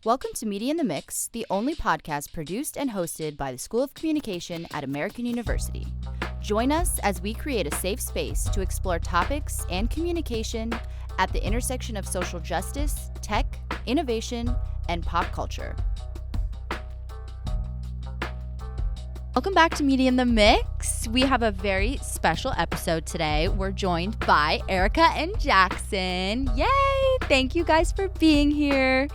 Welcome to Media in the Mix, the only podcast produced and hosted by the School of Communication at American University. Join us as we create a safe space to explore topics and communication at the intersection of social justice, tech, innovation, and pop culture. Welcome back to Media in the Mix. We have a very special episode today. We're joined by Ericka and Jackson. Yay! Thank you guys for being here.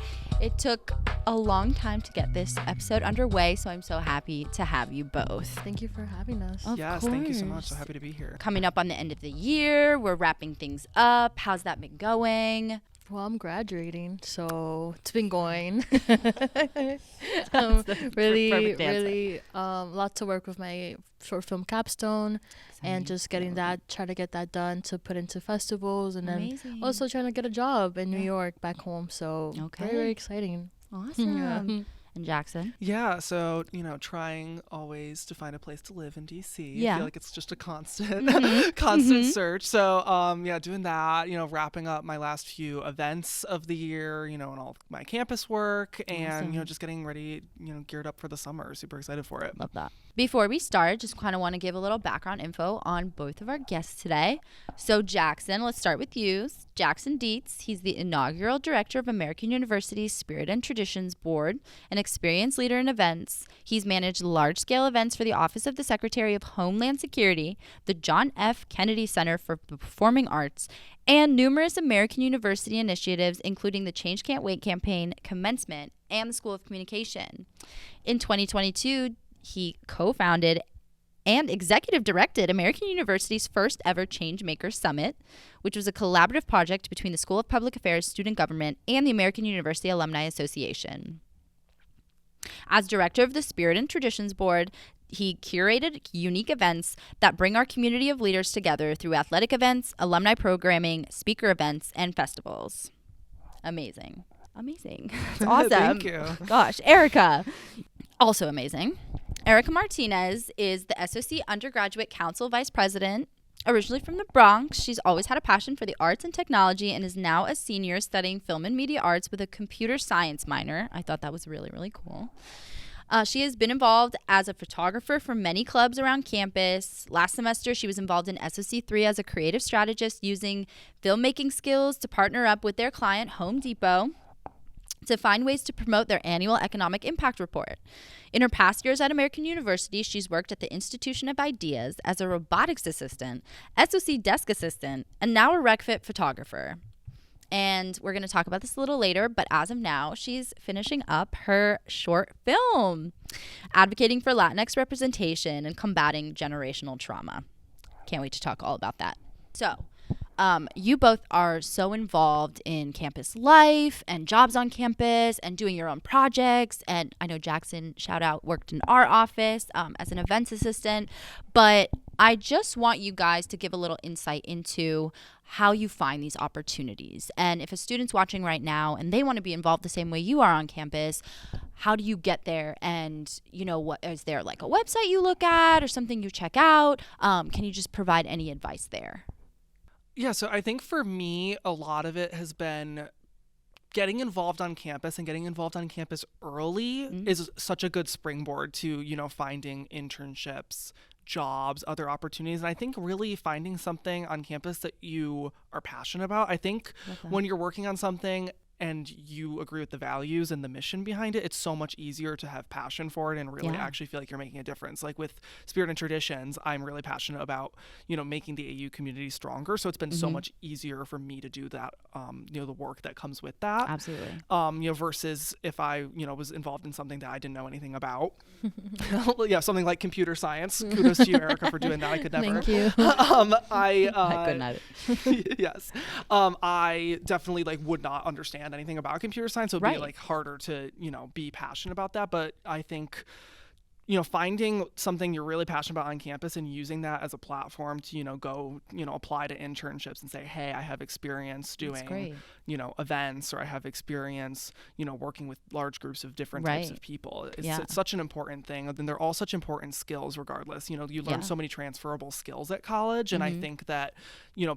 It took a long time to get this episode underway, so I'm so happy to have you both. Thank you for having us. Yes, thank you so much. So happy to be here. Coming up on the end of the year, we're wrapping things up. How's that been going? Well, I'm graduating, so it's been going. Really, lots of work with my short film capstone and just trying to get that done to put into festivals, and then also trying to get a job in New York back home. So very, very exciting. Awesome. Yeah. And Jackson? Yeah, so, trying always to find a place to live in DC. Yeah. I feel like it's just a constant search. So, doing that, wrapping up my last few events of the year, and all my campus work, and, just getting ready, geared up for the summer. Super excited for it. Love that. Before we start, just kind of want to give a little background info on both of our guests today. So Jackson, let's start with you. Jackson Dietz, he's the inaugural director of American University's Spirit and Traditions Board, an experienced leader in events. He's managed large-scale events for the Office of the Secretary of Homeland Security, the John F. Kennedy Center for the Performing Arts, and numerous American University initiatives, including the Change Can't Wait campaign, Commencement, and the School of Communication. In 2022, he co-founded and executive directed American University's first ever Changemaker Summit, which was a collaborative project between the School of Public Affairs, Student Government, and the American University Alumni Association. As director of the Spirit and Traditions Board, he curated unique events that bring our community of leaders together through athletic events, alumni programming, speaker events, and festivals. Amazing. It's awesome. Thank you. Gosh, Ericka, also amazing. Ericka Martinez is the SOC Undergraduate Council Vice President. Originally from the Bronx, she's always had a passion for the arts and technology and is now a senior studying film and media arts with a computer science minor. I thought that was really, really cool. She has been involved as a photographer for many clubs around campus. Last semester, she was involved in SOC 3 as a creative strategist using filmmaking skills to partner up with their client, Home Depot, to find ways to promote their annual economic impact report. In her past years at American University, she's worked at the Institution of Ideas as a robotics assistant, SOC desk assistant, and now a RecFit photographer. And we're going to talk about this a little later, but as of now, she's finishing up her short film, advocating for Latinx representation and combating generational trauma. Can't wait to talk all about that. So, you both are so involved in campus life and jobs on campus and doing your own projects. And I know Jackson, shout out, worked in our office as an events assistant. But I just want you guys to give a little insight into how you find these opportunities. And if a student's watching right now and they want to be involved the same way you are on campus, how do you get there? And, what is there like a website you look at or something you check out? Can you just provide any advice there? Yeah, so I think for me, a lot of it has been getting involved on campus, and getting involved on campus early is such a good springboard to, finding internships, jobs, other opportunities. And I think really finding something on campus that you are passionate about. I think when you're working on something and you agree with the values and the mission behind it, it's so much easier to have passion for it and really actually feel like you're making a difference. Like with Spirit and Traditions, I'm really passionate about, making the AU community stronger. So it's been so much easier for me to do that, the work that comes with that. Absolutely. Versus if I, was involved in something that I didn't know anything about. Something like computer science. Kudos to you, Ericka, for doing that. I could never. Thank you. I couldn't either. Yes. I definitely would not understand anything about computer science, so it'd be harder to be passionate about that. But I think finding something you're really passionate about on campus and using that as a platform to go apply to internships and say, hey, I have experience doing events, or I have experience working with large groups of different types of people. It's such an important thing. And they're all such important skills regardless. You learn so many transferable skills at college, and I think that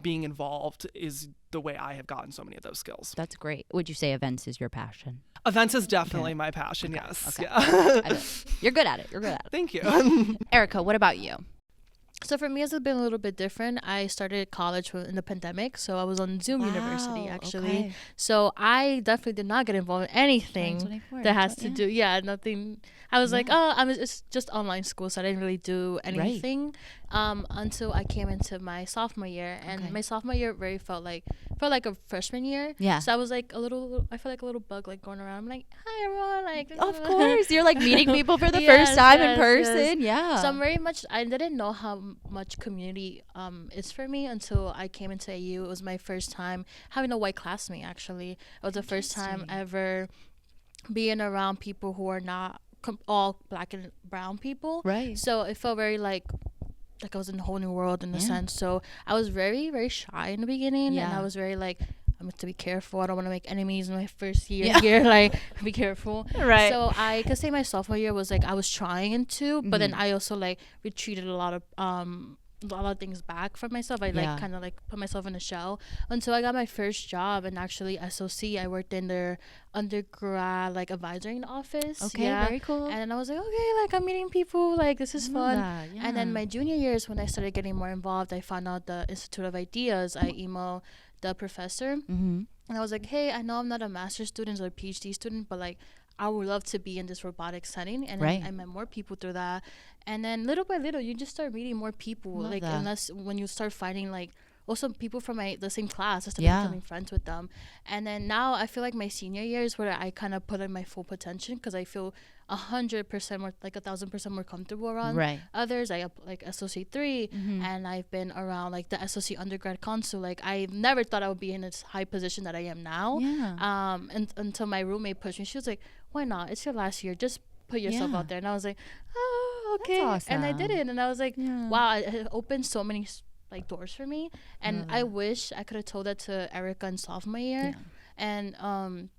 being involved is the way I have gotten so many of those skills. That's great. Would you say events is your passion? Events is definitely my passion. Okay. Yes. Okay. Yeah. You're good at it. You're good at it. Thank you. Ericka, what about you? So for me, it's been a little bit different. I started college in the pandemic, so I was on Zoom University actually. Okay. So I definitely did not get involved in anything that has to do. Yeah, nothing. I was like, it's just online school, so I didn't really do anything until I came into my sophomore year, and my sophomore year felt like a freshman year. Yeah. So I was like I felt like a little bug like going around. I'm like, hi everyone, like. Of course, you're like meeting people for the first time in person. Yeah. So I didn't know how much community is for me until I came into AU. It was my first time having a white classmate. Actually, it was the first time ever being around people who are not all Black and brown people. Right. So it felt very like I was in a whole new world in a sense. So I was very, very shy in the beginning, and I was very like, I'm going to be careful. I don't want to make enemies in my first year here. Like, be careful. Right. So I could say my sophomore year was like I was trying to, but then I also like retreated a lot of things back from myself. I like kind of like put myself in a shell until I got my first job, and actually SOC. I worked in their undergrad like advisory office. Okay, very cool. And then I was like, okay, like I'm meeting people, like this is fun. And then my junior year is when I started getting more involved. I found out the Institute of Ideas. I emailed the professor, and I was like, hey, I know I'm not a master's student or a PhD student, but like I would love to be in this robotics setting. And then I met more people through that. And then little by little, you just start meeting more people. Love like that. Unless when you start finding like also people from the same class, I started becoming friends with them. And then now I feel like my senior year is where I kind of put in my full potential, because I feel 100% more, like 1,000% more comfortable around others. I like Associate 3, and I've been around like the SOC undergrad council. Like I never thought I would be in this high position that I am now. And until my roommate pushed me, she was like, why not? It's your last year. Just put yourself out there. And I was like, oh, okay. That's awesome. And I did it. And I was like, wow, it opened so many like doors for me. And I wish I could have told that to Ericka in sophomore year. And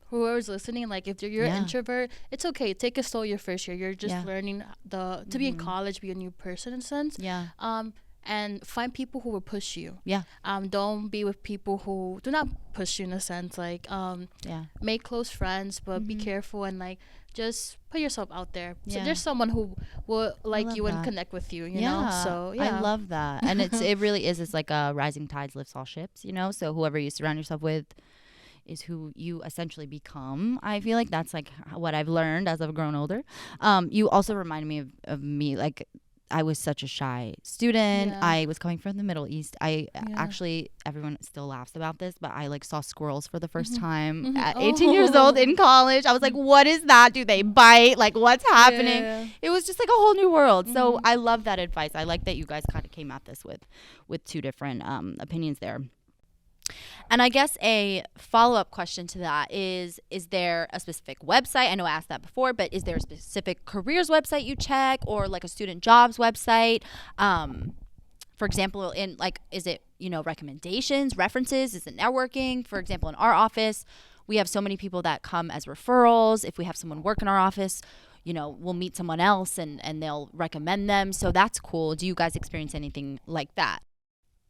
whoever's listening, like if you're an introvert, it's okay. Take it slow your first year. You're just learning to be in college, be a new person in a sense. And find people who will push you. Don't be with people who do not push you in a sense. Like make close friends, but be careful, and like just put yourself out there. So there's someone who will like you and connect with you, you know? So I love that. And it really is. It's like a rising tides lifts all ships, you know? So whoever you surround yourself with is who you essentially become. I feel like that's like what I've learned as I've grown older. You also reminded me of me, like I was such a shy student. I was coming from the Middle East. I actually, everyone still laughs about this, but I like saw squirrels for the first time at 18 years old in college. I was like, what is that? Do they bite? Like, what's happening? It was just like a whole new world. So I love that advice. I like that you guys kind of came at this with two different opinions there. And I guess a follow-up question to that is there a specific website? I know I asked that before, but is there a specific careers website you check, or like a student jobs website? For example, in like, is it, recommendations, references? Is it networking? For example, in our office, we have so many people that come as referrals. If we have someone work in our office, we'll meet someone else and they'll recommend them. So that's cool. Do you guys experience anything like that?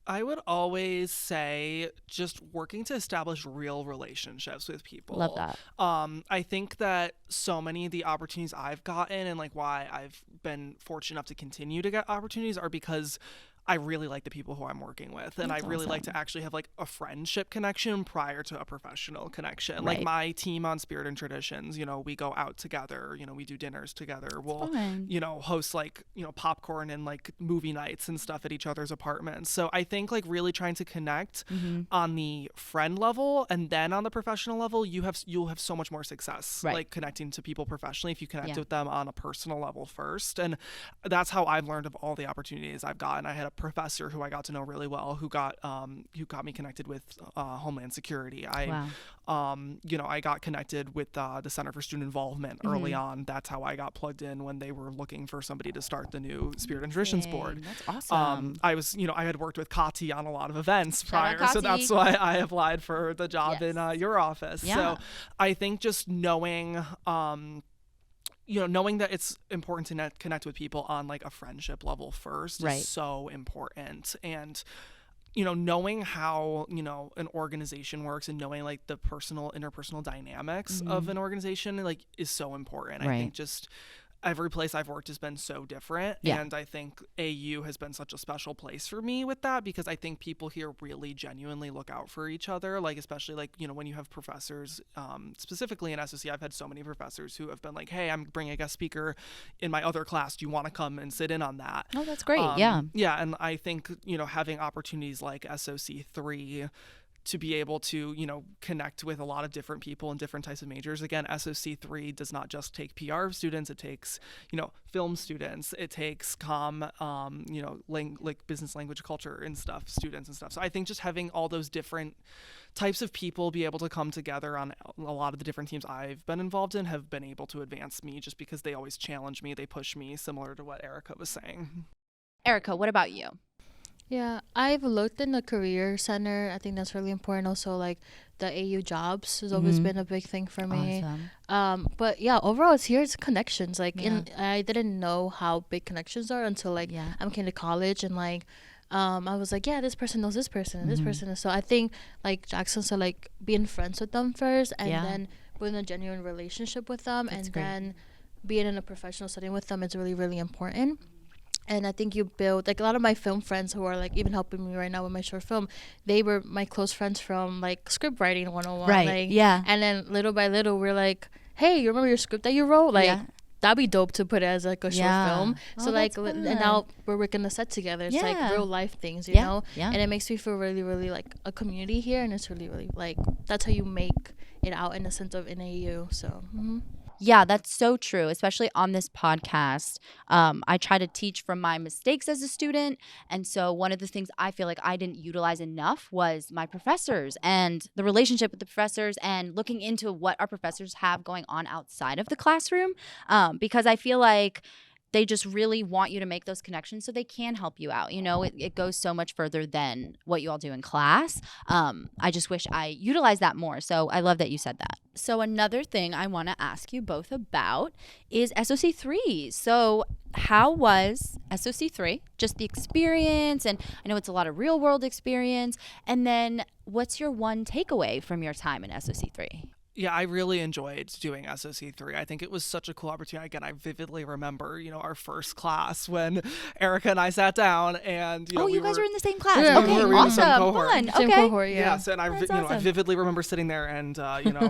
I would always say just working to establish real relationships with people. Love that. I think that so many of the opportunities I've gotten, and like why I've been fortunate enough to continue to get opportunities, are because I really like the people who I'm working with, and I really like to actually have like a friendship connection prior to a professional connection. Like my team on Spirit and Traditions, we go out together, we do dinners together. We'll, host like, popcorn and like movie nights and stuff at each other's apartments. So I think like really trying to connect on the friend level, and then on the professional level, you'll have so much more success like connecting to people professionally if you connect with them on a personal level first. And that's how I've learned of all the opportunities I've gotten. I had a professor who I got to know really well, who got me connected with Homeland Security. I got connected with the Center for Student Involvement early on. That's how I got plugged in when they were looking for somebody to start the new Spirit and Traditions board. That's awesome. I was, I had worked with Kati on a lot of events prior, so that's why I applied for the job in your office. So I think just knowing knowing that it's important to connect with people on like a friendship level first is so important. And knowing how, an organization works and knowing like the interpersonal dynamics of an organization like is so important. I think just every place I've worked has been so different. And I think AU has been such a special place for me with that, because I think people here really genuinely look out for each other. Like, especially like, when you have professors, specifically in SOC, I've had so many professors who have been like, hey, I'm bringing a guest speaker in my other class. Do you want to come and sit in on that? Oh, that's great. Yeah. And I think, having opportunities like SOC 3 to be able to, connect with a lot of different people in different types of majors. Again, SOC 3 does not just take PR students, it takes, film students, it takes like business language culture and stuff, students and stuff. So I think just having all those different types of people be able to come together on a lot of the different teams I've been involved in have been able to advance me, just because they always challenge me, they push me, similar to what Ericka was saying. Ericka, what about you? Yeah, I've looked in the career center. I think that's really important. Also, like the AU jobs has always been a big thing for me. Awesome. But yeah, overall, it's connections. Like, I didn't know how big connections are until like I came to college, and like I was like, yeah, this person knows this person and this person. So I think like Jackson said, like being friends with them first, and then building a genuine relationship with them, that's and great. Then being in a professional setting with them is really, really important. And I think you build, like a lot of my film friends who are like even helping me right now with my short film, they were my close friends from like script writing 101. Right, like, yeah. And then little by little, we're like, hey, you remember your script that you wrote? Like, that'd be dope to put it as like a short film. So like, and now we're working the set together. It's like real life things, you know? Yeah. And it makes me feel really, really like a community here. And it's really, really like, that's how you make it out in the sense of an AU. So, Yeah, that's so true, especially on this podcast. I try to teach from my mistakes as a student. And so one of the things I feel like I didn't utilize enough was my professors and the relationship with the professors and looking into what our professors have going on outside of the classroom, because I feel like they just really want you to make those connections so they can help you out. It goes so much further than what you all do in class. I just wish I utilized that more. So I love that you said that. So another thing I want to ask you both about is SOC 3. So how was SOC 3? Just the experience, and I know it's a lot of real world experience. And then what's your one takeaway from your time in SOC 3? Yeah, I really enjoyed doing SOC 3. I think it was such a cool opportunity. Again, I vividly remember, our first class when Ericka and I sat down and, you guys were in the same class. Yeah, okay, we were awesome, in the same cohort. Fun. Same okay. cohort, Yes, and awesome. I vividly remember sitting there and,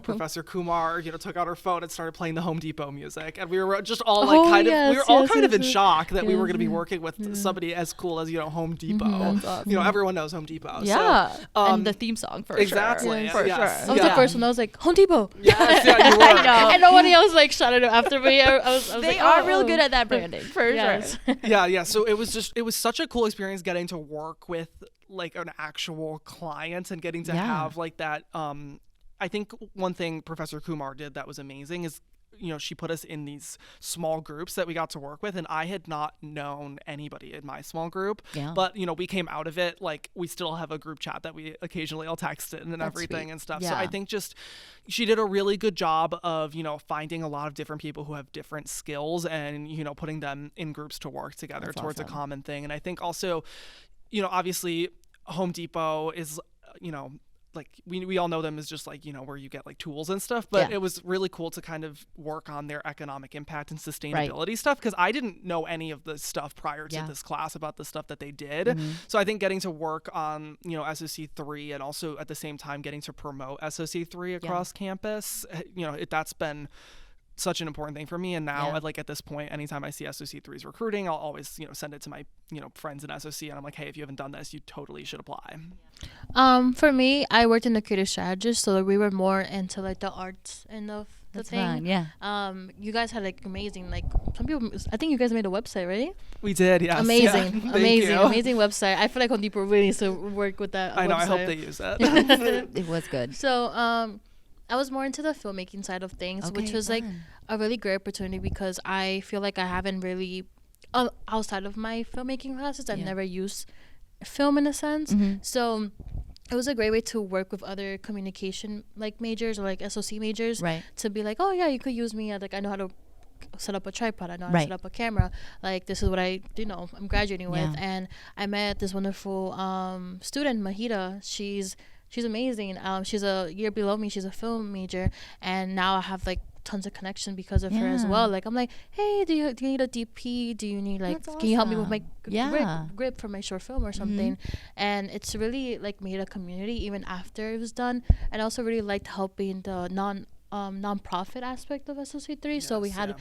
Professor Kumar, took out her phone and started playing the Home Depot music, and we were just all like in shock that we were going to be working with somebody as cool as Home Depot. Awesome. Everyone knows Home Depot. Yeah, so, and the theme song for exactly. sure. Yes. For I was the first one. I was like, Home Depot. Yes, yeah, you were. I know. And nobody else like shouted it after me. I was They like, are real good at that branding, for sure. Yeah. So it was such a cool experience getting to work with like an actual client and getting to have like that. I think one thing Professor Kumar did that was amazing is, she put us in these small groups that we got to work with, and I had not known anybody in my small group. Yeah. But, we came out of it, like, we still have a group chat that we occasionally all text in and everything sweet. And stuff. Yeah. So I think just she did a really good job of, finding a lot of different people who have different skills and, putting them in groups to work together That's towards awesome. A common thing. And I think also, obviously Home Depot is, like we all know them as just like, where you get like tools and stuff, but it was really cool to kind of work on their economic impact and sustainability stuff, because I didn't know any of the stuff prior to this class about the stuff that they did. Mm-hmm. So I think getting to work on, SOC 3 and also at the same time getting to promote SOC 3 across campus, that's been such an important thing for me. And now like at this point, anytime I see SOC 3's recruiting, I'll always send it to my friends in SOC, and I'm like, hey, if you haven't done this, you totally should apply. For me, I worked in the creative strategist, so we were more into like the arts and the thing. Fun, yeah. You guys had like amazing, like some people, I think you guys made a website, right? We did, yes. Amazing, yeah. amazing website. I feel like Home Depot really needs to work with that. I know, website. I hope they use that. It was good. So, I was more into the filmmaking side of things, which was like a really great opportunity, because I feel like I haven't really, outside of my filmmaking classes, I've never used film in a sense. Mm-hmm. So it was a great way to work with other communication like majors or like SOC majors, to be like, oh yeah, you could use me. Like I know how to set up a tripod. I know how to set up a camera. Like, this is what I'm graduating with. And I met this wonderful student, Mahida. She's amazing. She's a year below me. She's a film major, and now I have like tons of connection because of her as well. Like, I'm like, hey, do you need a DP? Do you need like, can you help me with my grip for my short film or something? And it's really like made a community even after it was done. And I also really liked helping the non-profit aspect of SOC3. So we had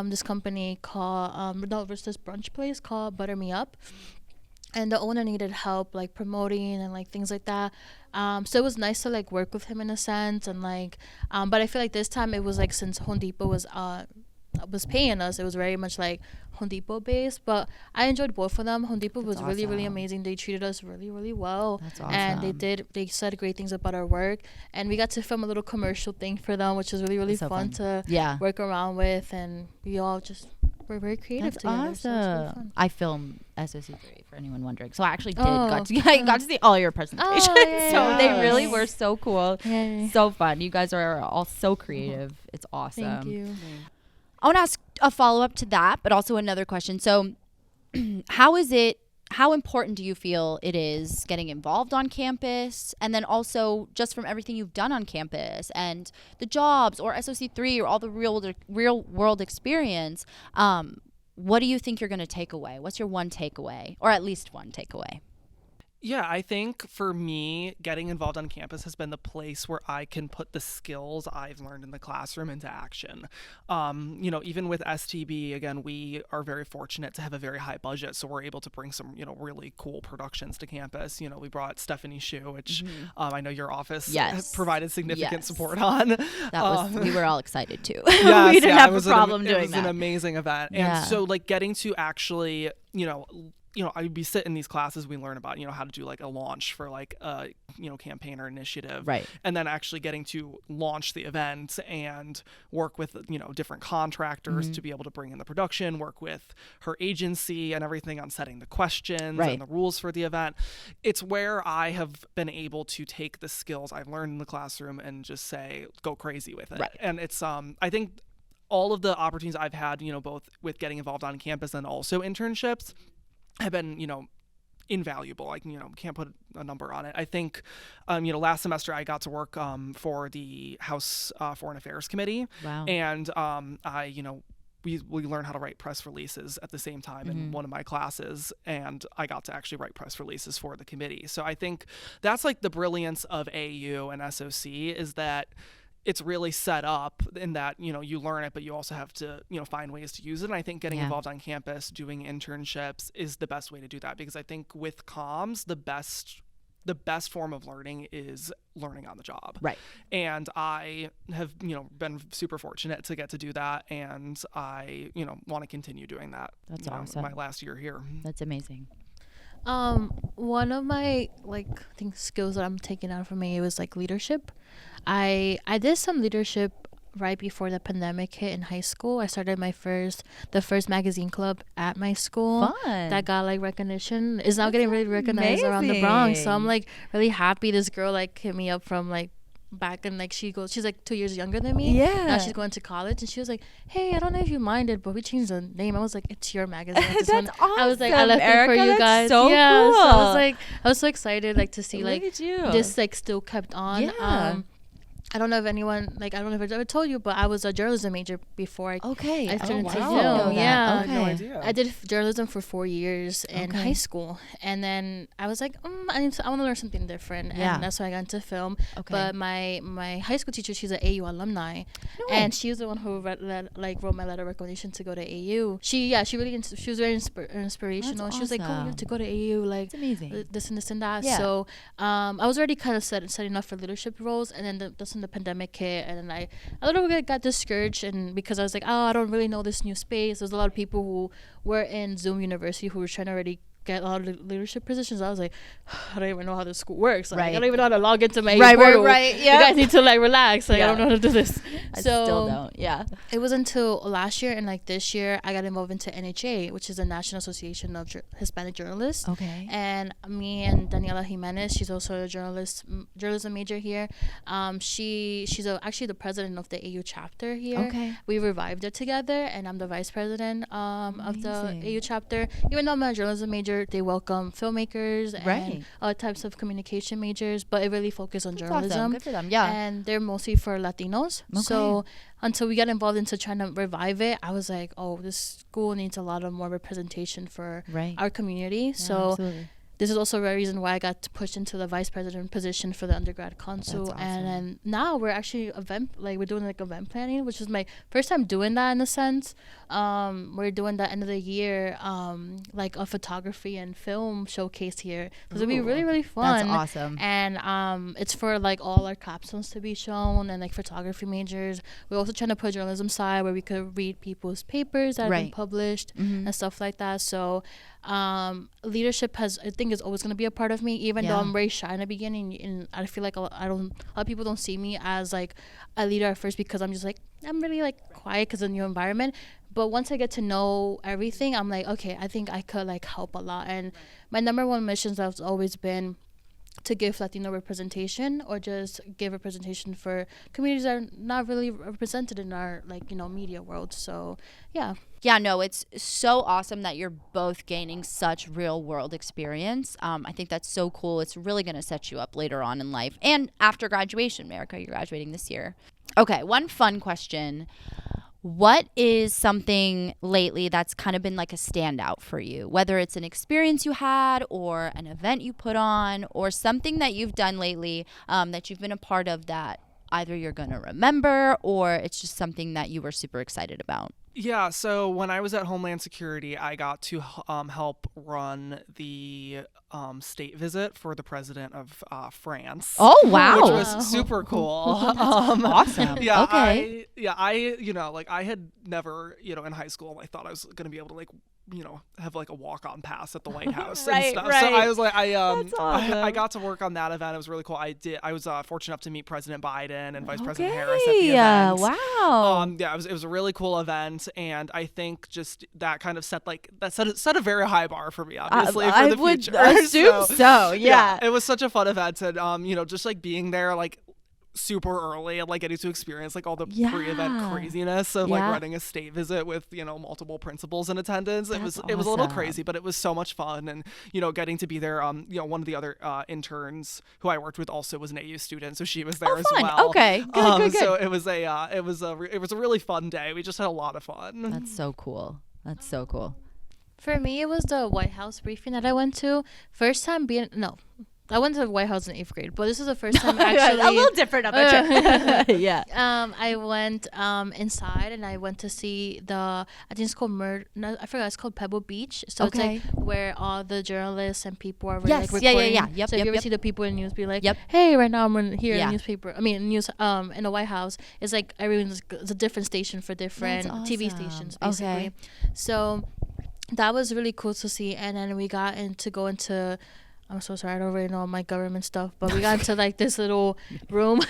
this company called this brunch place called Butter Me Up, and the owner needed help like promoting and like things like that. So it was nice to like work with him in a sense, and like but I feel like this time it was like, since Home Depot was paying us, it was very much like Home Depot based, but I enjoyed both of them. Home Depot was really, really amazing. They treated us really, really well. That's awesome. And they said great things about our work, and we got to film a little commercial thing for them, which was really, really fun to work around with, and we all just were very creative together. Awesome. So it was really fun. I filmed SOC3 for anyone wondering, so I actually got to see all your presentations. So they really were so cool. So fun. You guys are all so creative. It's awesome. Thank you. I want to ask a follow-up to that, but also another question. So how important do you feel it is getting involved on campus? And then also just from everything you've done on campus and the jobs or SOC3 or all the real world experience, what do you think you're going to take away? What's your one takeaway, or at least one takeaway? Yeah, I think for me, getting involved on campus has been the place where I can put the skills I've learned in the classroom into action. Even with STB, again, we are very fortunate to have a very high budget, so we're able to bring some, really cool productions to campus. We brought Stephanie Shu, which I know your office has provided significant support on. We were all excited too. Yes, we didn't have a problem doing that. It was an amazing event. And so like getting to actually, I'd be sitting in these classes, we learn about, how to do like a launch for like a, campaign or initiative. Right. And then actually getting to launch the event and work with, different contractors to be able to bring in the production, work with her agency and everything on setting the questions and the rules for the event. It's where I have been able to take the skills I've learned in the classroom and just say, go crazy with it. Right. And it's, I think all of the opportunities I've had, both with getting involved on campus and also internships, have been, invaluable. Like, can't put a number on it. I think, last semester I got to work for the House Foreign Affairs Committee. Wow. And we learned how to write press releases at the same time in one of my classes, and I got to actually write press releases for the committee. So I think that's like the brilliance of AU and SOC, is that it's really set up in that, you learn it, but you also have to, find ways to use it. And I think getting involved on campus, doing internships is the best way to do that, because I think with comms, the best form of learning is learning on the job. Right. And I have, been super fortunate to get to do that. And I, want to continue doing that. That's awesome. My last year here. That's amazing. One of my I think skills that I'm taking out from me was like leadership. I did some leadership right before the pandemic hit in high school. I started the first magazine club at my school. Fun. That got like recognition. Is now getting really recognized around the Bronx. So I'm like really happy. This girl like hit me up from like back, and like she's like 2 years younger than me. Now she's going to college, and she was like, hey, I don't know if you minded, but we changed the name. I was like, it's your magazine. That's awesome. I was like, I left it for you guys. So cool. So I was so excited like to see like this like still kept on. I don't know if anyone, I don't know if I ever told you, but I was a journalism major before I started to film. Yeah. I had no idea. I did journalism for 4 years in high school. And then I was like, I want to learn something different. And that's why I got into film. But my high school teacher, she's an AU alumni. And she was the one who wrote my letter of recommendation to go to AU. She was very inspirational. That's she was like, oh, you have to go to AU. Like, it's amazing. This and this and that. Yeah. So I was already kind of setting up for leadership roles. And then the pandemic hit, and then I a little bit got discouraged, and because I was like, I don't really know this new space. There's a lot of people who were in Zoom University who were trying to already get a lot of leadership positions. I was like, I don't even know how this school works. Like, Right. I don't even know how to log into my Right. portal. Right. You Yeah. guys need to like relax. Like, Yeah. I don't know how to do this. I So still don't. Yeah. it was until last year and like this year I got involved into NHA, which is the National Association of Hispanic Journalists. Okay. And me and Daniela Jimenez, she's also a journalism major here. She's actually the president of the AU chapter here. Okay. We revived it together, and I'm the vice president of the AU chapter. Even though I'm a journalism major, they welcome filmmakers and other types of communication majors, but it really focused on journalism. Awesome. Good for them. Yeah. And they're mostly for Latinos. Okay. So until we got involved into trying to revive it, I was like, oh, this school needs a lot of more representation for our community. Yeah, so absolutely. this is also a reason why I got pushed into the vice president position for the undergrad council. That's awesome. And then now we're actually we're doing like event planning, which is my first time doing that in a sense. We're doing that end of the year, like a photography and film showcase here. So it'll be really, really fun. That's awesome. And it's for like all our capstones to be shown and like photography majors. We're also trying to put a journalism side where we could read people's papers that have been published and stuff like that. So leadership I think is always going to be a part of me, even though I'm very shy in the beginning, and I feel like a lot of people don't see me as like a leader at first because I'm just like, I'm really like quiet because of the new environment. But once I get to know everything, I'm like, okay, I think I could like help a lot. And my number one mission has always been to give Latino representation, or just give representation for communities that are not really represented in our media world. So yeah, no, it's so awesome that you're both gaining such real world experience. I think that's so cool. It's really going to set you up later on in life and after graduation. Ericka, you're graduating this year. Okay, one fun question. What is something lately that's kind of been like a standout for you? Whether it's an experience you had or an event you put on or something that you've done lately that you've been a part of that either you're going to remember or it's just something that you were super excited about. Yeah, so when I was at Homeland Security, I got to help run the state visit for the president of France. Oh, wow. Which was super cool. Awesome. Yeah, okay. I had never, in high school, I thought I was going to be able to have like a walk-on pass at the White House and stuff. Right. So I was like, That's awesome. I got to work on that event. It was really cool. I was fortunate enough to meet President Biden and Vice President Harris at the event. Wow. It was a really cool event, and I think just that kind of set a very high bar for me, obviously, for the future. I would assume so. Yeah. It was such a fun event, and just like being there, like super early and like getting to experience like all the pre-event craziness of like running a state visit with multiple principals in attendance. It was a little crazy, but it was so much fun. And getting to be there, one of the other interns who I worked with also was an AU student, so she was there as well. Okay, good. So it was a really fun day. We just had a lot of fun. That's so cool. For me, it was the White House briefing that I went to. First time I went to the White House in 8th grade, but this is the first time actually. A little different of a trip. Yeah. I went inside and I went to see I think it's called I forgot, it's called Pebble Beach. So it's like where all the journalists and people are like recording. Yeah. Yep, so if you ever see the people in news be like, hey, right now I'm here in the newspaper. In the White House. It's like it's a different station for different TV stations, basically. Okay. So that was really cool to see. And then we got to go into, I'm so sorry, I don't really know my government stuff, but we got into like this little room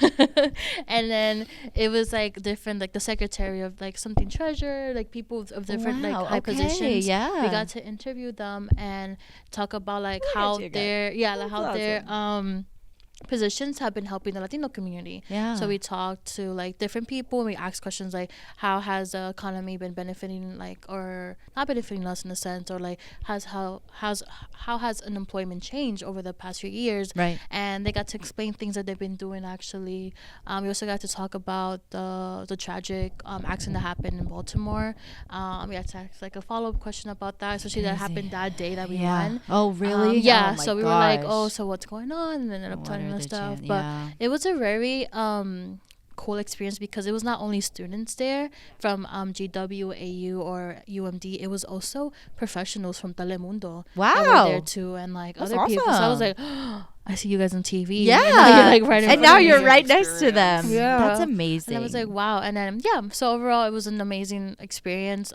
and then it was like different, like the secretary of like something treasurer, like people of different like high positions. Yeah. We got to interview them and talk about like how their positions have been helping the Latino community. Yeah. So we talked to like different people and we asked questions like, how has the economy been benefiting, like, or not benefiting us in a sense, or like how has unemployment changed over the past few years? Right. And they got to explain things that they've been doing actually. We also got to talk about the tragic accident that happened in Baltimore. We had to ask like a follow-up question about that, especially that happened that day that we went. Oh, really? Yeah. Oh, my so we were like, oh, so what's going on? And then ended up telling us stuff. But it was a very cool experience because it was not only students there from GW, AU, or UMD. It was also professionals from Telemundo. Wow. That were there too, and like That's other people. So I was like, I see you guys on TV. Yeah. Like right in and front now of you're me. right next to them. Yeah. That's amazing. And I was like, wow. And then, yeah, so overall, it was an amazing experience.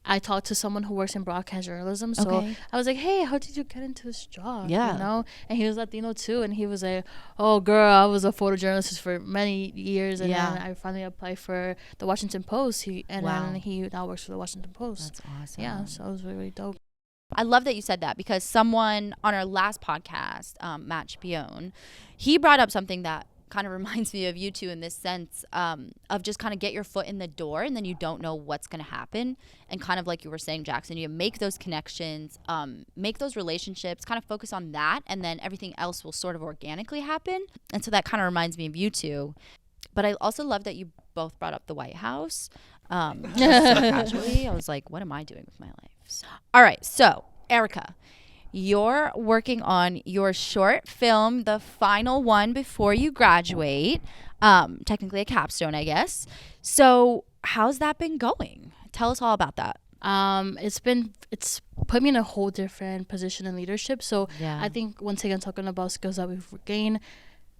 I talked to someone who works in broadcast journalism. So I was like, hey, how did you get into this job? Yeah. You know? And he was Latino too. And he was like, oh, girl, I was a photojournalist for many years. And then I finally applied for the Washington Post. Then he now works for the Washington Post. That's awesome. Yeah, so it was really dope. I love that you said that, because someone on our last podcast, Matt Chipione, he brought up something that kind of reminds me of you two in this sense, of just kind of get your foot in the door and then you don't know what's going to happen. And kind of like you were saying, Jackson, you make those connections, make those relationships, kind of focus on that, and then everything else will sort of organically happen. And so that kind of reminds me of you two. But I also love that you both brought up the White House. Just so casually, I was like, what am I doing with my life? All right, so Ericka, you're working on your short film, the final one before you graduate, technically a capstone, I guess. So how's that been going? Tell us all about that. It's put me in a whole different position in leadership. So Yeah. I think once again, talking about skills that we've gained,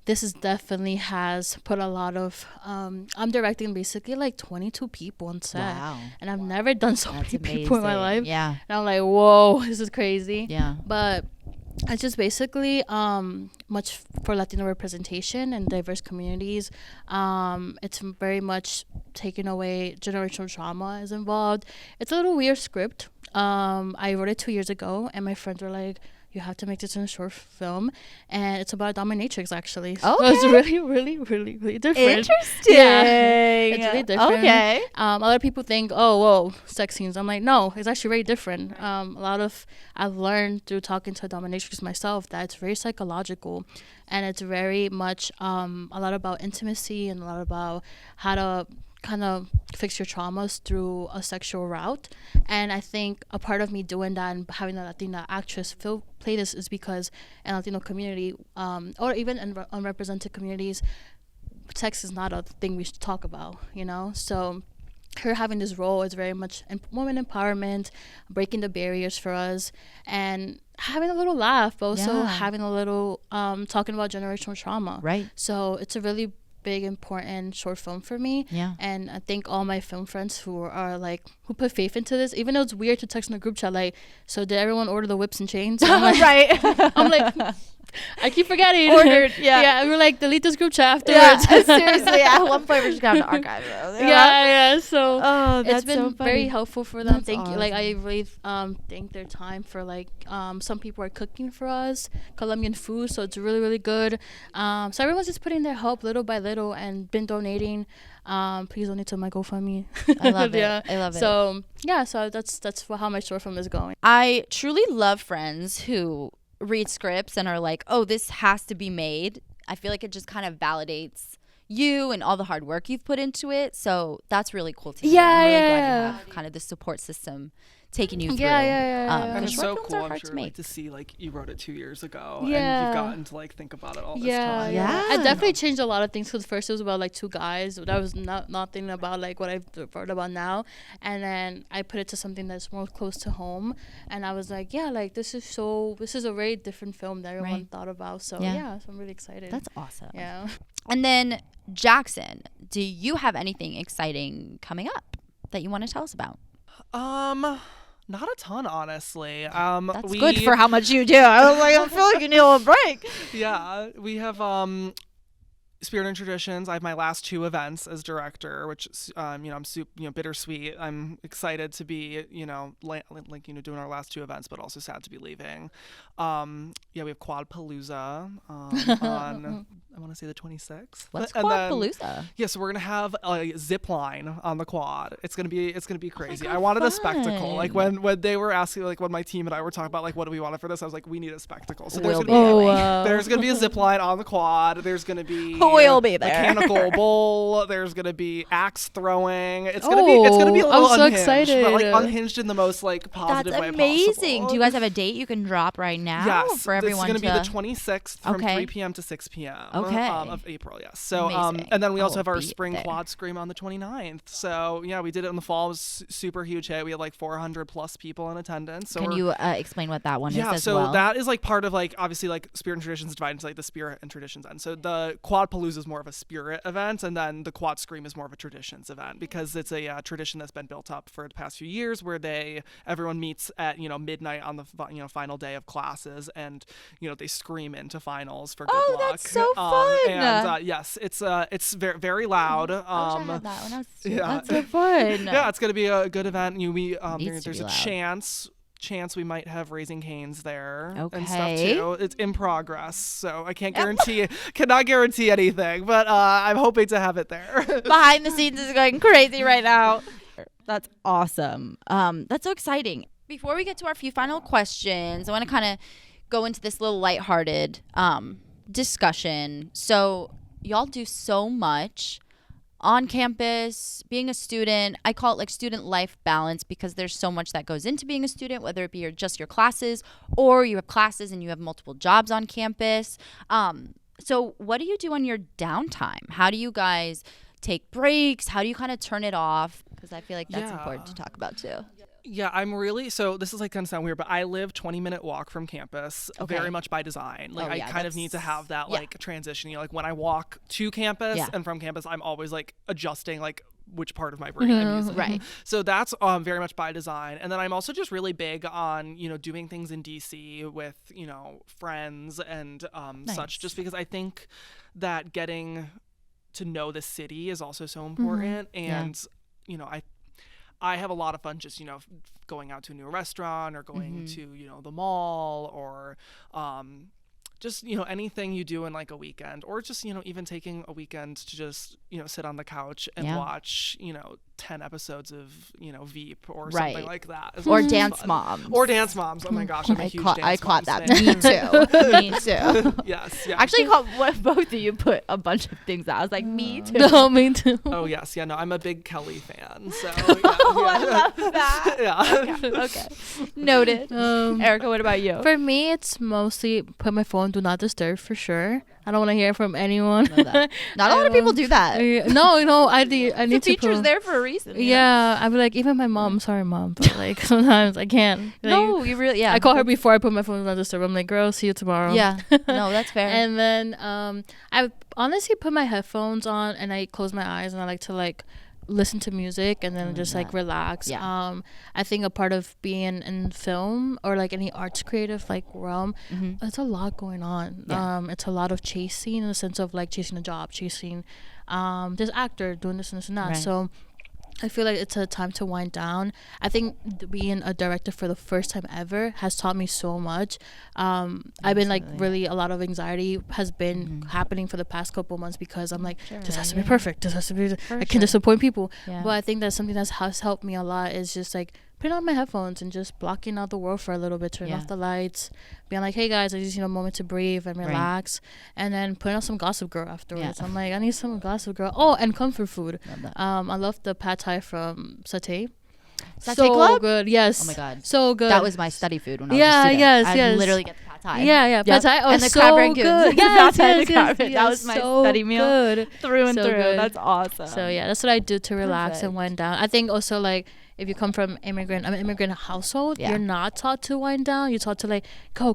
this is definitely has put a lot of I'm directing basically like 22 people on set. Wow. And I've never done so That's many people in my amazing. life. Yeah. And I'm like, whoa, this is crazy. Yeah. But it's just basically much for Latino representation and diverse communities. It's very much taking away generational trauma is involved. It's a little weird script. I wrote it 2 years ago, and my friends were like, you have to make this in a short film, and it's about a dominatrix, actually. So it's really, really, really, really different. Interesting. Yeah, it's really different. Okay. A lot of people think, oh, whoa, sex scenes. I'm like, no, it's actually very different. I've learned through talking to a dominatrix myself that it's very psychological, and it's very much a lot about intimacy and a lot about how to kind of fix your traumas through a sexual route. And I think a part of me doing that and having a Latina actress play this is because in Latino community, or even in unrepresented communities, sex is not a thing we should talk about, you know? So her having this role is very much women empowerment, breaking the barriers for us, and having a little laugh, but also having a little talking about generational trauma. Right. So it's a really big important short film for me. Yeah. And I think all my film friends who are like who put faith into this, even though it's weird to text in a group chat like, so did everyone order the whips and chains? I'm like, Right. I'm like, I keep forgetting. Ordered. Yeah. Yeah, and we're like, delete this group chat afterwards. Yeah. Seriously, at one point we're just gonna have to archive those. Yeah. So that's it's been so funny. very helpful for them. That's Thank you. Like, awesome. I really thank their time for like some people are cooking for us Colombian food, so it's really, really good. So everyone's just putting their help little by little and been donating. Please donate to my GoFundMe. I love it. I love it. So yeah, so that's how my short film is going. I truly love friends who read scripts and are like, oh, this has to be made. I feel like it just kind of validates you and all the hard work you've put into it. So that's really cool to hear. I'm really glad you have kind of the support system taking you through. Yeah. And it's so films cool, are I'm hard sure, to make. like, to see, like, you wrote it 2 years ago, Yeah. and you've gotten to, like, think about it all this time. Yeah. I definitely changed a lot of things, because first it was about like two guys. That was nothing about like what I've wrote about now, and then I put it to something that's more close to home, and I was like, yeah, like this is a very different film that everyone thought about. So yeah, so I'm really excited. That's awesome. Yeah. And then Jackson, do you have anything exciting coming up that you want to tell us about? Not a ton, honestly. That's good for how much you do. I was like, I feel like you need a little break. Yeah, we have Spirit and Traditions. I have my last 2 events as director, which I'm bittersweet. I'm excited to be doing our last 2 events, but also sad to be leaving. We have Quadpalooza on I want to say the 26th. What's And then- Quadpalooza? Yeah, so we're gonna have a zip line on the quad. It's gonna be crazy. I God, wanted a fun. spectacle. Like when they were asking, like when my team and I were talking about like what do we want for this, I was like, we need a spectacle. So We'll there's gonna be a zip line on the quad. There's gonna be We'll be there. mechanical bowl. There's gonna be axe throwing. It's gonna be a little I'm so unhinged, excited. but like unhinged in the most like positive That's way amazing. possible. Do you guys have a date you can drop right now Yes, for everyone it's gonna to? be the 26th from Okay. 3 p.m. to 6 p.m. of April. Yes. So and then we also have our spring quad scream on the 29th. So yeah, we did it in the fall. It was super huge hit. We had like 400 plus people in attendance. So can you explain what that one is as so well? That is like part of like obviously like Spirit and Traditions divided into like the Spirit and Traditions end. So the Quadpalooza is more of a Spirit event, and then the Quad Scream is more of a Traditions event because it's a tradition that's been built up for the past few years where everyone meets at midnight on the final day of classes, and they scream into finals for good luck. Oh, that's so fun! And yes, it's very very loud. I wish I had that when I was that's so fun. Yeah, it's gonna be a good event. There's a loud. chance we might have Raising Cane's there and stuff Okay. too. It's in progress, so I cannot guarantee anything, but I'm hoping to have it there. Behind the scenes is going crazy right now. That's awesome. That's so exciting. Before we get to our few final questions, I want to kind of go into this little lighthearted discussion. So y'all do so much on campus, being a student. I call it like student life balance because there's so much that goes into being a student, whether it be just your classes or you have classes and you have multiple jobs on campus. So what do you do on your downtime? How do you guys take breaks? How do you kind of turn it off? Because I feel like that's important to talk about too. Yeah, so this is like kind of sound weird, but I live 20-minute walk from campus, very much by design. Like I kind of need to have that like transition. Like when I walk to campus and from campus, I'm always like adjusting like which part of my brain I'm using. Right. So that's very much by design. And then I'm also just really big on, doing things in DC with, friends and such, just because I think that getting to know the city is also so important. And, I have a lot of fun just, going out to a new restaurant or going to, the mall or just, anything you do in like a weekend or just, even taking a weekend to just, sit on the couch and watch, 10 episodes of, Veep or something like that. Or Dance Moms. Or Dance Moms. Oh my gosh, I'm a huge Dance Moms I caught that. fan. Me too. Me too. Yes. Actually, both of you put a bunch of things out. I was like, me too. No, me too. Oh yes, yeah, no, I'm a big Kelly fan. So I love that. Yeah. Okay. Noted. Ericka, what about you? For me, it's mostly put my phone do not disturb for sure. I don't want to hear from anyone. Not a lot of people do that. No, I need the to. feature's there for a reason. Yeah, I'd be like, even my mom. Sorry, mom, but like sometimes I can't. Like, No, you really. Yeah. I call her before I put my phone do not disturb. I'm like, girl, see you tomorrow. Yeah. No, that's fair. And then I honestly put my headphones on and I close my eyes and I like to like listen to music and then just like relax. I think a part of being in film or like any arts creative like realm, it's a lot going on. It's a lot of chasing in the sense of like chasing a job, chasing this actor doing this and this and that. So I feel like it's a time to wind down. I think being a director for the first time ever has taught me so much. I've been like really a lot of anxiety has been happening for the past couple months because I'm like, this has to be perfect. This has to be. I can disappoint people. But I think that's something that has helped me a lot is just like putting on my headphones and just blocking out the world for a little bit, turning off the lights, being like, hey guys, I just need a moment to breathe and relax, and then putting on some Gossip Girl afterwards. I'm like, I need some Gossip Girl. Oh, and comfort food. I love the pad thai from Satay. Satay so Club? Good, yes. Oh my god, so good. That was my study food when I was a student. I literally get the pad thai. Pad thai. Oh, and the so crab rangoons. good. Yes, yes. That was my study meal. Good. Through and so through. Good. That's awesome. So yeah, that's what I do to relax and wind down. I think also like if you come from an immigrant household, you're not taught to wind down. You're taught to like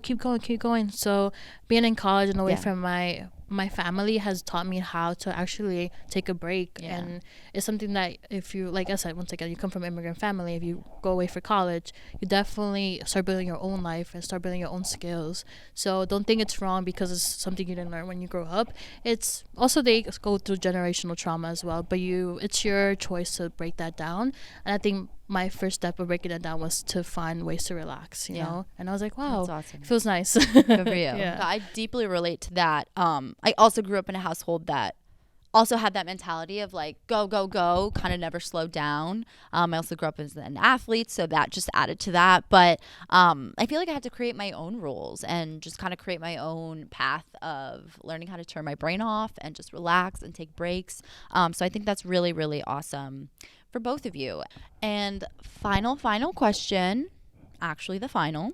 keep going. So being in college and away from my family has taught me how to actually take a break, and it's something that if you, like I said, once again, you come from an immigrant family, if you go away for college, you definitely start building your own life and start building your own skills. So don't think it's wrong because it's something you didn't learn when you grow up. It's also they go through generational trauma as well, but it's your choice to break that down. And I think my first step of breaking it down was to find ways to relax, you know? And I was like, wow, that's awesome. It feels nice. Good for you. I deeply relate to that. I also grew up in a household that also had that mentality of like, go, kind of never slow down. I also grew up as an athlete, so that just added to that. But I feel like I had to create my own rules and just kind of create my own path of learning how to turn my brain off and just relax and take breaks. So I think that's really, really awesome for both of you. And final question, actually the final.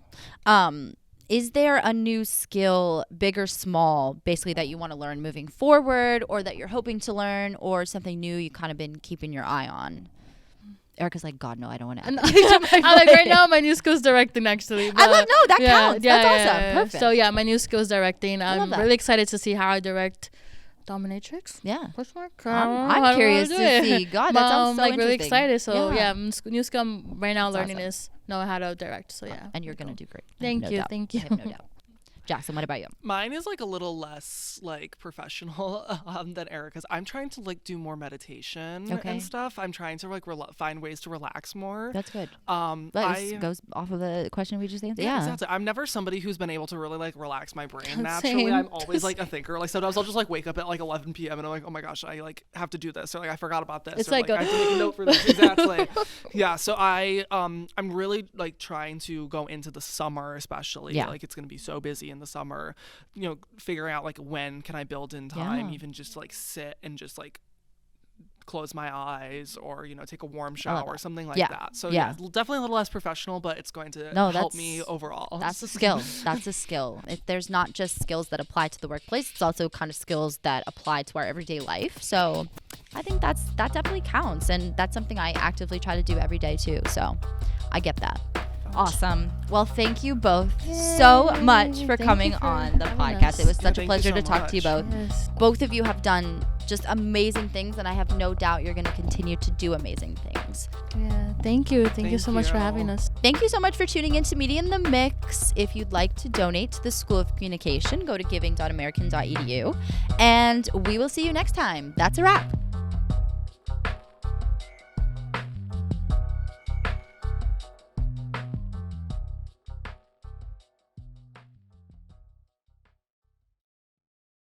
is there a new skill, big or small, basically that you want to learn moving forward, or that you're hoping to learn, or something new you kind of been keeping your eye on? Ericka's like, God, no, I don't want to. I'm like, right now, my new skill is directing, actually. I love, no, that counts. That's awesome. Perfect. So, yeah, my new skill is directing. I'm really excited to see how I direct Dominatrix. Yeah. I'm curious to see. God, that sounds so like really interesting. excited. So, new skill I'm right now learning is know how to direct. So, yeah. And you're going to do great. Thank you. I have no doubt. Jackson, what about you? Mine is like a little less like professional than Ericka's. I'm trying to like do more meditation and stuff. I'm trying to like find ways to relax more. That's good. That goes off of the question we just answered. Yeah, exactly. I'm never somebody who's been able to really like relax my brain naturally. I'm always like a thinker. Like sometimes I'll just like wake up at like 11 p.m. and I'm like, oh my gosh, I like have to do this, or like I forgot about this. It's or, like I have to make a note for this. Exactly. Yeah. So I'm really like trying to go into the summer, especially. Yeah. Like it's gonna be so busy in the summer. You know, figuring out like when can I build in time, even just like sit and just like close my eyes, or you know, take a warm shower or something like that. So yeah, definitely a little less professional, but it's going to help me overall. That's a skill. That's a skill. There's not just skills that apply to the workplace, it's also kind of skills that apply to our everyday life. So I think that definitely counts, and that's something I actively try to do every day too. So I get that. Awesome. Well, thank you both so much for coming on the podcast. It was such a pleasure to talk to you both. Yes. Both of you have done just amazing things, and I have no doubt you're going to continue to do amazing things. Yeah, thank you. Thank you so much for having us. Thank you so much for tuning in to Media in the Mix. If you'd like to donate to the School of Communication, go to giving.american.edu, and we will see you next time. That's a wrap.